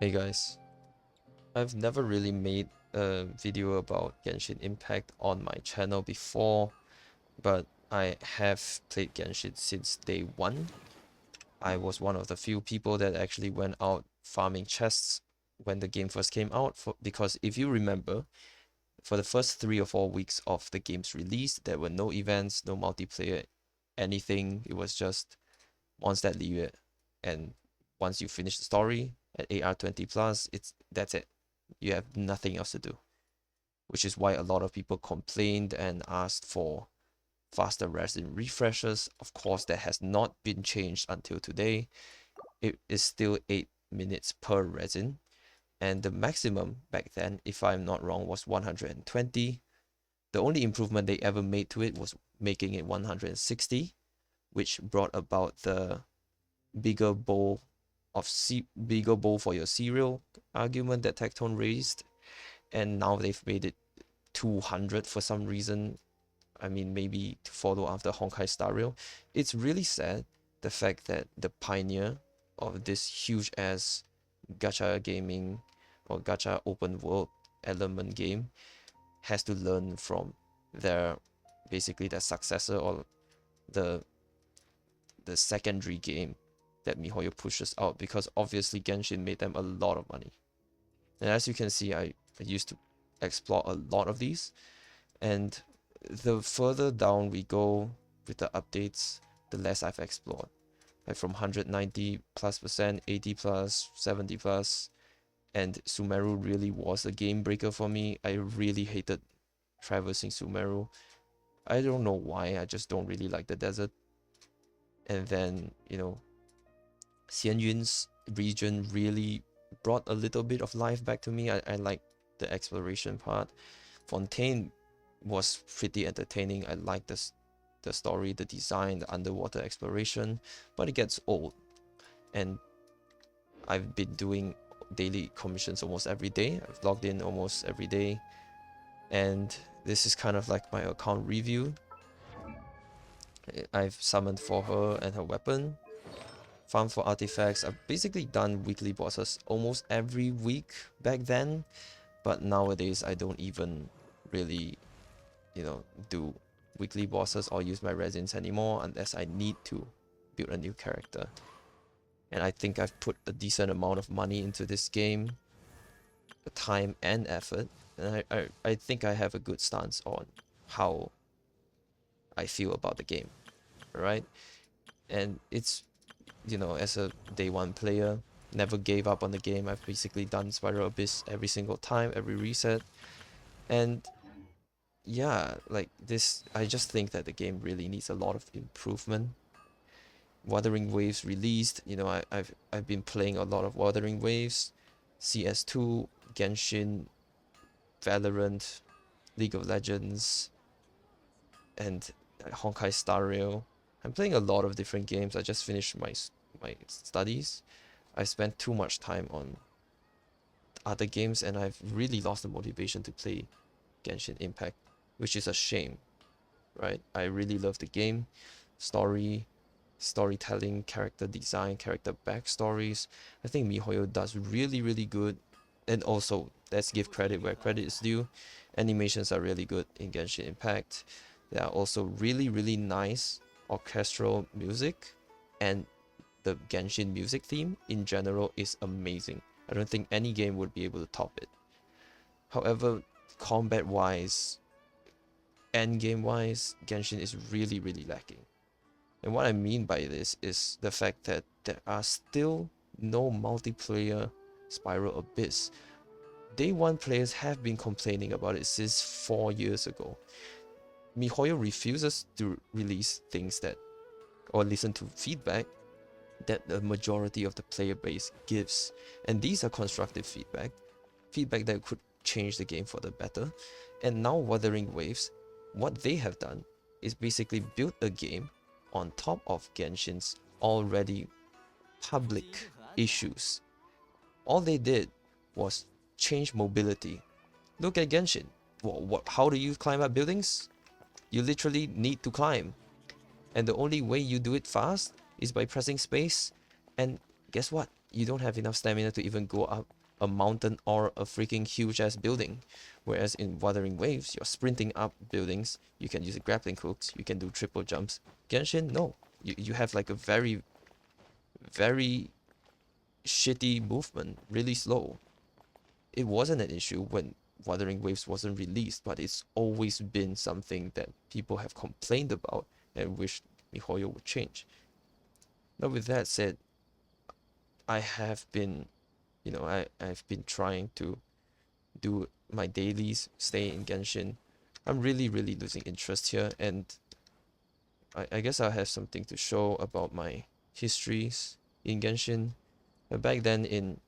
Hey guys, I've never really made a video about Genshin Impact on my channel before, but I have played Genshin since day one. I was one of the few people that actually went out farming chests when the game first came out, because if you remember, for the first 3 or 4 weeks of the game's release, there were no events, no multiplayer, anything. It was just once leave it, and once you finish the story at AR 20 plus, that's it. You have nothing else to do, which is why a lot of people complained and asked for faster resin refreshes. Of course, that has not been changed until today. It is still 8 minutes per resin, and the maximum back then, if I'm not wrong, was 120. The only improvement they ever made to it was making it 160, which brought about the bigger bowl bigger bowl for your cereal argument that Tectone raised, and now they've made it 200 for some reason. I mean, maybe to follow after Honkai Star Rail. It's really sad, the fact that the pioneer of this huge ass gacha gaming or gacha open world element game has to learn from their basically their successor, or the secondary game that MiHoYo pushes out, because obviously Genshin made them a lot of money. And as you can see, I used to explore a lot of these, and the further down we go with the updates, the less I've explored. Like from 190 plus percent, 80 plus, 70 plus, and Sumeru really was a game breaker for me. I really hated traversing Sumeru. I don't know why, I just don't really like the desert. And then, Xianyun's region really brought a little bit of life back to me. I like the exploration part. Fontaine was pretty entertaining. I like the story, the design, the underwater exploration, but it gets old. And I've been doing daily commissions almost every day. I've logged in almost every day. And this is kind of like my account review. I've summoned for her and her weapon, farm for artifacts. I've basically done weekly bosses almost every week back then, but nowadays I don't even really, do weekly bosses or use my resins anymore unless I need to build a new character. And I think I've put a decent amount of money into this game, the time and effort, and I think I have a good stance on how I feel about the game, right? And it's, as a day one player, never gave up on the game. I've basically done Spiral Abyss every single time, every reset. And yeah, like this, I just think that the game really needs a lot of improvement. Wuthering Waves released, I've been playing a lot of Wuthering Waves, CS2, Genshin, Valorant, League of Legends, and Honkai Star Rail. I'm playing a lot of different games. I just finished my studies. I spent too much time on other games, and I've really lost the motivation to play Genshin Impact, which is a shame, right? I really love the game, storytelling, character design, character backstories. I think MiHoYo does really, really good. And also, let's give credit where credit is due. Animations are really good in Genshin Impact. There are also really, really nice orchestral music, and the Genshin music theme in general is amazing. I don't think any game would be able to top it. However, combat wise, endgame wise, Genshin is really, really lacking. And what I mean by this is the fact that there are still no multiplayer Spiral Abyss. Day one players have been complaining about it since 4 years ago. MiHoYo refuses to release things that, or listen to feedback that the majority of the player base gives. And these are constructive feedback that could change the game for the better. And now Wuthering Waves, what they have done is basically build a game on top of Genshin's already public issues. All they did was change mobility. Look at Genshin. How do you climb up buildings? You literally need to climb. And the only way you do it fast is by pressing space. And guess what? you don't have enough stamina to even go up a mountain or a freaking huge ass building. Whereas in Wuthering Waves, you're sprinting up buildings, you can use grappling hooks, you can do triple jumps. Genshin, no. You have like a very, very shitty movement, really slow. It wasn't an issue when Wuthering Waves wasn't released, but it's always been something that people have complained about and wished MiHoYo would change. Now with that said, I have been, I've been trying to do my dailies, stay in Genshin. I'm really, really losing interest here, and I guess I have something to show about my histories in Genshin. Back then in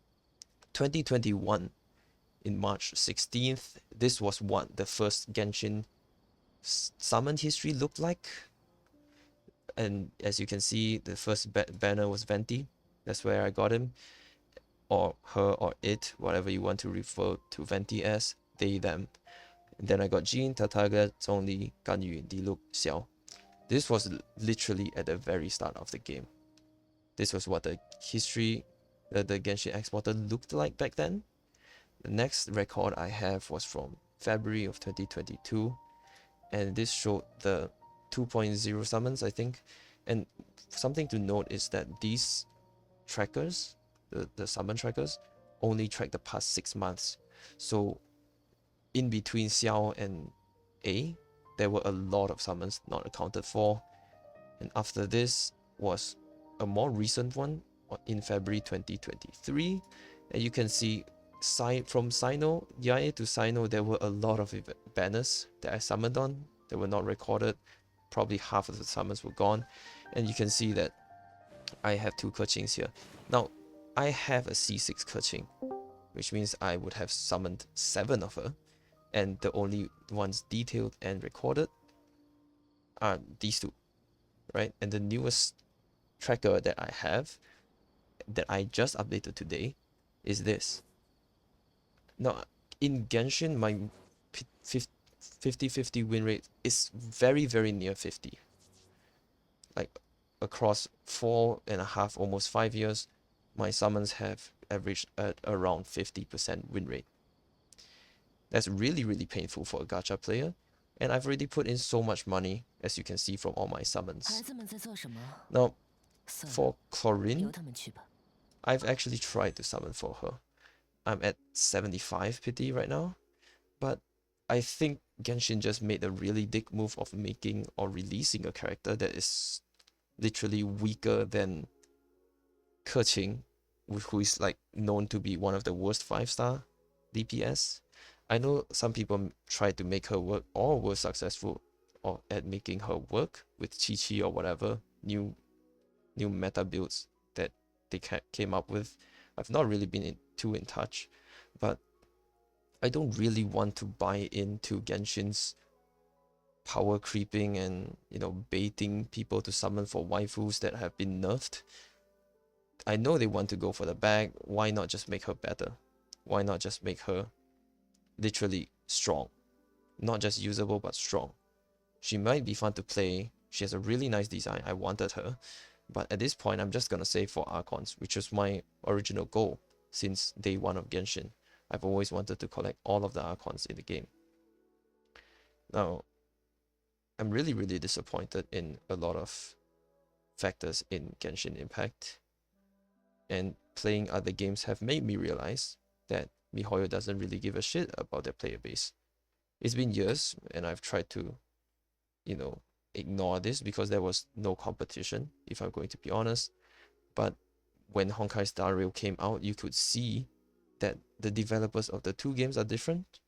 2021, in March 16th, this was what the first Genshin summon history looked like. And as you can see, the first banner was Venti. That's where I got him. Or her or it, whatever you want to refer to Venti as, they, them. And then I got Jean, Tataga, Zhongli, Ganyu, Diluc, Xiao. This was literally at the very start of the game. This was what the history, the Genshin exporter looked like back then. The next record I have was from February of 2022, and this showed the 2.0 summons, I think. And something to note is that these trackers, the summon trackers, only track the past 6 months. So in between Xiao and A, there were a lot of summons not accounted for. And after this was a more recent one in February 2023. And you can see from Sino, Yae to Sino, there were a lot of banners that I summoned on that were not recorded. Probably half of the summons were gone. And you can see that I have 2 Keqings here. Now, I have a C6 Keqing, which means I would have summoned 7 of her. And the only ones detailed and recorded are these 2, right? And the newest tracker that I have, that I just updated today, is this. Now, in Genshin, my 50-50 win rate is very, very near 50. Like, across 4.5, almost 5 years, my summons have averaged at around 50% win rate. That's really, really painful for a gacha player, and I've already put in so much money, as you can see from all my summons. Now, for Chlorinde, I've actually tried to summon for her. I'm at 75 pity right now, but I think Genshin just made a really big move of making or releasing a character that is literally weaker than Keqing, who is like known to be one of the worst 5-star DPS. I know some people try to make her work or were successful or at making her work with Chi or whatever new meta builds that they came up with. I've not really been too in touch, but I don't really want to buy into Genshin's power creeping and, baiting people to summon for waifus that have been nerfed. I know they want to go for the bag. Why not just make her better? Why not just make her literally strong? Not just usable, but strong. She might be fun to play. She has a really nice design. I wanted her. But at this point, I'm just gonna save for Archons, which was my original goal since day 1 of Genshin. I've always wanted to collect all of the Archons in the game. Now, I'm really, really disappointed in a lot of factors in Genshin Impact. And playing other games have made me realize that MiHoYo doesn't really give a shit about their player base. It's been years, and I've tried to, ignore this because there was no competition, if I'm going to be honest. But when Honkai Star Rail came out, you could see that the developers of the 2 games are different,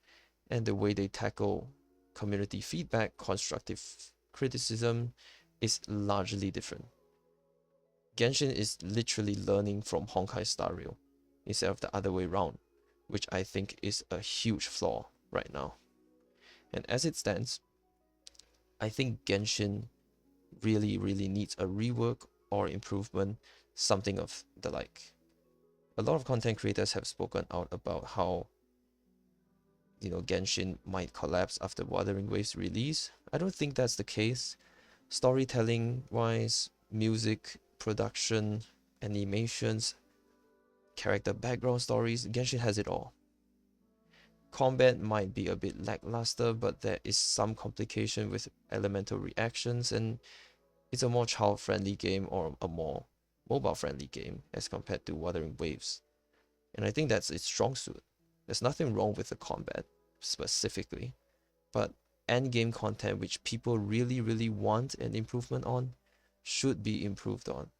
and the way they tackle community feedback, constructive criticism, is largely different. Genshin is literally learning from Honkai Star Rail instead of the other way around, which I think is a huge flaw right now. And as it stands, I think Genshin really, really needs a rework or improvement, something of the like. A lot of content creators have spoken out about how, Genshin might collapse after Wuthering Waves release. I don't think that's the case. Storytelling wise, music, production, animations, character background stories. Genshin has it all. Combat might be a bit lackluster, but there is some complication with elemental reactions, and it's a more child-friendly game or a more mobile-friendly game as compared to Wuthering Waves. And I think that's its strong suit. There's nothing wrong with the combat specifically, but endgame content which people really want an improvement on should be improved on.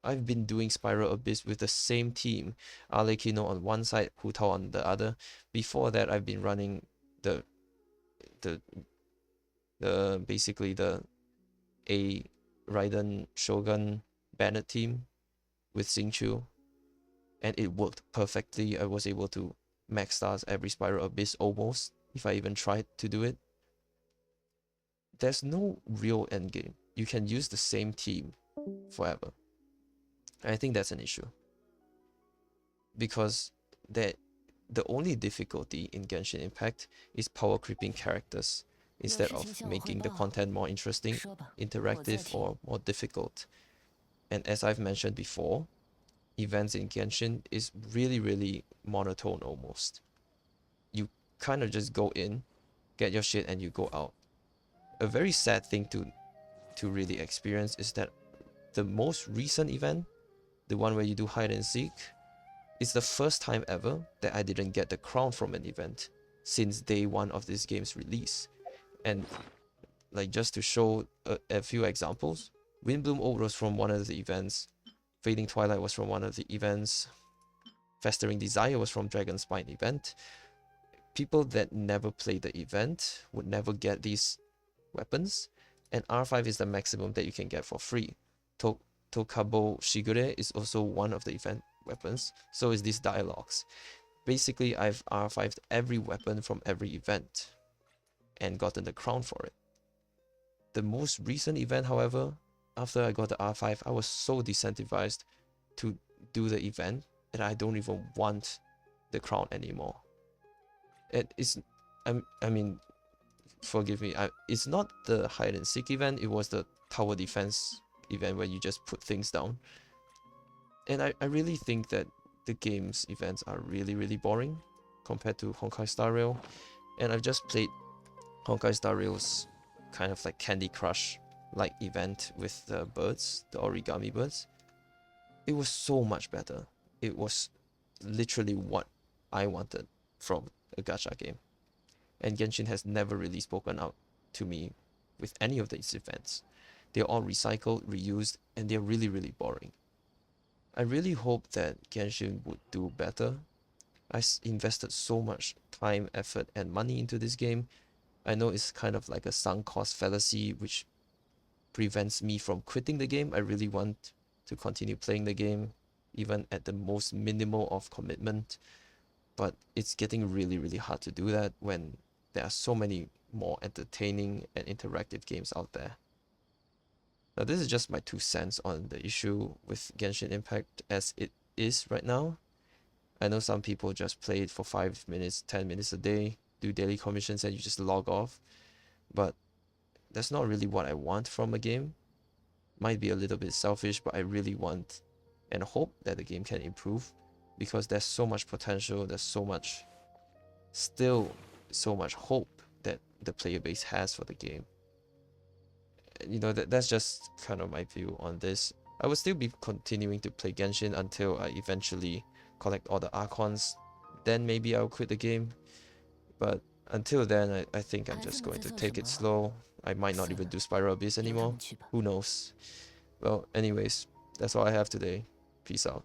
I've been doing Spiral Abyss with the same team, Arlecchino on one side, Hu Tao on the other. Before that, I've been running the the basically the A Raiden Shogun Bennett team with Xingqiu, and it worked perfectly. I was able to max stars every Spiral Abyss almost, if I even tried to do it. There's no real endgame. You can use the same team forever. I think that's an issue. Because the only difficulty in Genshin Impact is power creeping characters instead of making the content more interesting, interactive, or more difficult. And as I've mentioned before, events in Genshin is really monotone almost. You kind of just go in, get your shit, and you go out. A very sad thing to really experience is that the most recent event, the one where you do hide and seek, it's the first time ever that I didn't get the crown from an event since day one of this game's release. And like, just to show a few examples, Windbloom Ode was from one of the events, Fading Twilight was from one of the events, Festering Desire was from Dragonspine event. People that never played the event would never get these weapons, and R5 is the maximum that you can get for free. Tokabo Shigure is also one of the event weapons, so is these dialogues. Basically, I've R5'd every weapon from every event and gotten the crown for it. The most recent event, however, after I got the R5, I was so decentivized to do the event that I don't even want the crown anymore. I mean, forgive me, it's not the hide and seek event, it was the tower defense event where you just put things down. And I really think that the game's events are really boring compared to Honkai Star Rail. And I've just played Honkai Star Rail's kind of like Candy Crush like event with the birds, the origami birds. It was so much better. It was literally what I wanted from a gacha game. And Genshin has never really spoken out to me with any of these events. They're all recycled, reused, and they're really boring. I really hope that Genshin would do better. I invested so much time, effort, and money into this game. I know it's kind of like a sunk cost fallacy, which prevents me from quitting the game. I really want to continue playing the game, even at the most minimal of commitment. But it's getting really hard to do that when there are so many more entertaining and interactive games out there. Now, this is just my 2 cents on the issue with Genshin Impact as it is right now. I know some people just play it for 5 minutes, 10 minutes a day, do daily commissions, and you just log off. But that's not really what I want from a game. Might be a little bit selfish, but I really want and hope that the game can improve, because there's so much potential, there's still so much hope that the player base has for the game. You know, that's just kind of my view on this. I will still be continuing to play Genshin until I eventually collect all the Archons. Then maybe I'll quit the game. But until then, I think I'm just going to take it slow. I might not even do Spiral Abyss anymore. Who knows? Well, anyways, that's all I have today. Peace out.